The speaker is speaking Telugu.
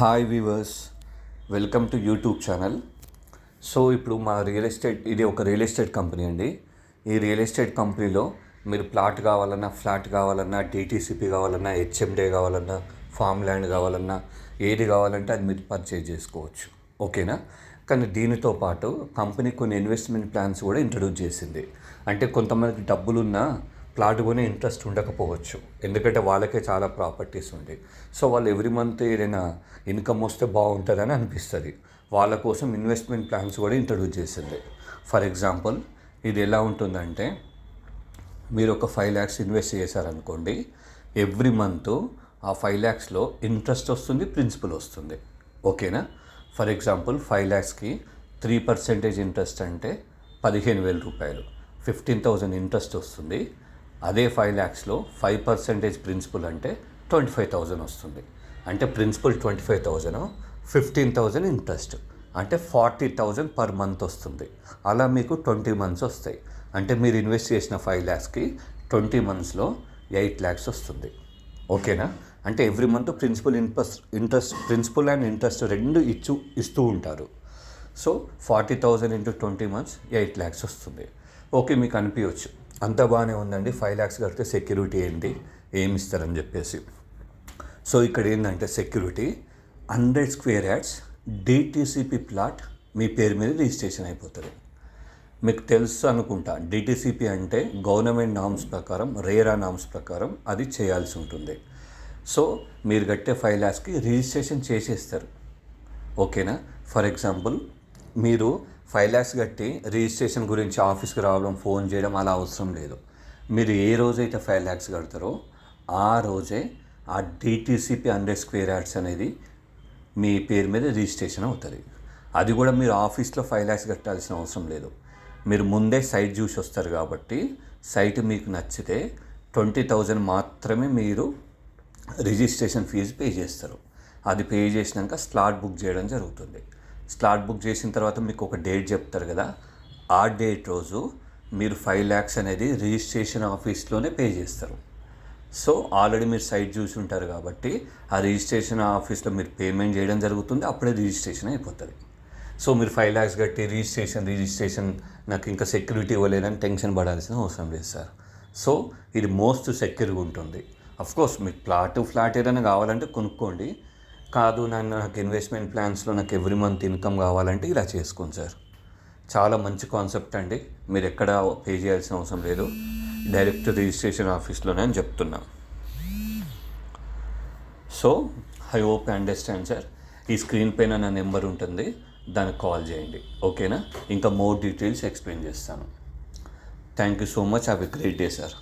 Hi weavers, welcome to YouTube channel. So ఇప్పుడు మా ఇది ఒక రియల్ ఎస్టేట్ కంపెనీ అండి. ఈ రియల్ ఎస్టేట్ కంపెనీలో మీరు ప్లాట్ కావాలన్నా, ఫ్లాట్ కావాలన్నా, డిటీసీపీ కావాలన్నా, హెచ్ఎండే కావాలన్నా, ఫామ్ ల్యాండ్ కావాలన్నా, ఏది కావాలంటే అది మీరు పర్చేజ్ చేసుకోవచ్చు. ఓకేనా? కానీ దీనితో పాటు కంపెనీ కొన్ని ఇన్వెస్ట్మెంట్ ప్లాన్స్ కూడా ఇంట్రడ్యూస్ చేసింది. అంటే కొంతమందికి డబ్బులున్నా ప్లాట్ కొని ఇంట్రెస్ట్ ఉండకపోవచ్చు, ఎందుకంటే వాళ్ళకే చాలా ప్రాపర్టీస్ ఉంటాయి. సో వాళ్ళు ఎవ్రీ మంత్ ఏదైనా ఇన్కమ్ వస్తే బాగుంటుందని అనిపిస్తుంది. వాళ్ళ కోసం ఇన్వెస్ట్మెంట్ ప్లాన్స్ కూడా ఇంట్రడ్యూస్ చేసింది. ఫర్ ఎగ్జాంపుల్, ఇది ఎలా ఉంటుందంటే, మీరు ఒక 5 lakhs ఇన్వెస్ట్ చేశారనుకోండి, ఎవ్రీ మంత్ ఆ 5 lakhsలో ఇంట్రెస్ట్ వస్తుంది, ప్రిన్సిపల్ వస్తుంది. ఓకేనా? ఫర్ ఎగ్జాంపుల్ 5 lakhsకి 3% ఇంట్రెస్ట్ అంటే 15,000 రూపాయలు, 15,000 ఇంట్రెస్ట్ వస్తుంది. అదే 5 lakhsలో 5% ప్రిన్సిపల్ అంటే 25,000 వస్తుంది. అంటే ప్రిన్సిపల్ 25,000, 15,000 ఇంట్రెస్ట్ అంటే 40,000 పర్ మంత్ వస్తుంది. అలా మీకు 20 months వస్తాయి. అంటే మీరు ఇన్వెస్ట్ చేసిన 5 lakhsకి 20 monthsలో 8 lakhs వస్తుంది. ఓకేనా? అంటే every month principal and interest రెండు ఇస్తూ ఉంటారు. సో 40,000 into 20 months 8 lakhs వస్తుంది. ఓకే, మీకు అనిపించవచ్చు అంత బాగానే ఉందండి, 5 lakhs కడితే సెక్యూరిటీ ఏంటి, ఏమి ఇస్తారని చెప్పేసి. సో ఇక్కడ ఏంటంటే security 100 square yards DTCP plot మీ పేరు మీద రిజిస్ట్రేషన్ అయిపోతుంది. మీకు తెలుసు అనుకుంటా, డిటీసీపీ అంటే గవర్నమెంట్ నామ్స్ ప్రకారం, రేరా నామ్స్ ప్రకారం అది చేయాల్సి ఉంటుంది. సో మీరు కట్టే 5 lakhsకి రిజిస్ట్రేషన్ చేసేస్తారు. ఓకేనా? ఫర్ ఎగ్జాంపుల్, మీరు 5 lakhs కట్టి రిజిస్ట్రేషన్ గురించి ఆఫీస్కి రావడం, ఫోన్ చేయడం అలా అవసరం లేదు. మీరు ఏ రోజైతే 5 lakhs కడతారో ఆ రోజే ఆ డిటీసీపీ 100 square yards అనేది మీ పేరు మీద రిజిస్ట్రేషన్ అవుతుంది. అది కూడా మీరు ఆఫీస్లో 5 lakhs కట్టాల్సిన అవసరం లేదు. మీరు ముందే సైట్ చూసి వస్తారు కాబట్టి, సైట్ మీకు నచ్చితే 20,000 మాత్రమే మీరు రిజిస్ట్రేషన్ ఫీజు పే చేస్తారు. అది పే చేసినాక స్లాట్ బుక్ చేయడం జరుగుతుంది. స్లాట్ బుక్ చేసిన తర్వాత మీకు ఒక డేట్ చెప్తారు కదా, ఆ డేట్ రోజు మీరు 5 lakhs అనేది రిజిస్ట్రేషన్ ఆఫీస్లోనే పే చేస్తారు. సో ఆల్రెడీ మీరు సైట్ చూసి ఉంటారు కాబట్టి ఆ రిజిస్ట్రేషన్ ఆఫీస్లో మీరు పేమెంట్ చేయడం జరుగుతుంది, అప్పుడే రిజిస్ట్రేషన్ అయిపోతుంది. సో మీరు 5 lakhs కట్టి రిజిస్ట్రేషన్ నాకు ఇంకా సెక్యూరిటీ ఇవ్వలేదని టెన్షన్ పడాల్సిన అవసరం లేదు సార్. సో ఇది మోస్ట్ సెక్యూర్గా ఉంటుంది. అఫ్కోర్స్ మీకు ఫ్లాట్ ఏదైనా కావాలంటే కొనుక్కోండి. కాదు నాకు ఇన్వెస్ట్మెంట్ ప్లాన్స్లో నాకు ఎవ్రీ మంత్ ఇన్కమ్ కావాలంటే ఇలా చేసుకోండి సార్. చాలా మంచి కాన్సెప్ట్ అండి. మీరు ఎక్కడ పే చేయాల్సిన అవసరం లేదు, డైరెక్ట్ రిజిస్ట్రేషన్ ఆఫీస్లోనే అని చెప్తున్నా. So I hope understand sir. ఈ స్క్రీన్ పైన నా నెంబర్ ఉంటుంది, దానికి కాల్ చేయండి. ఓకేనా? ఇంకా మోర్ డీటెయిల్స్ ఎక్స్ప్లెయిన్ చేస్తాను. Thank you so much. Have a great day sir.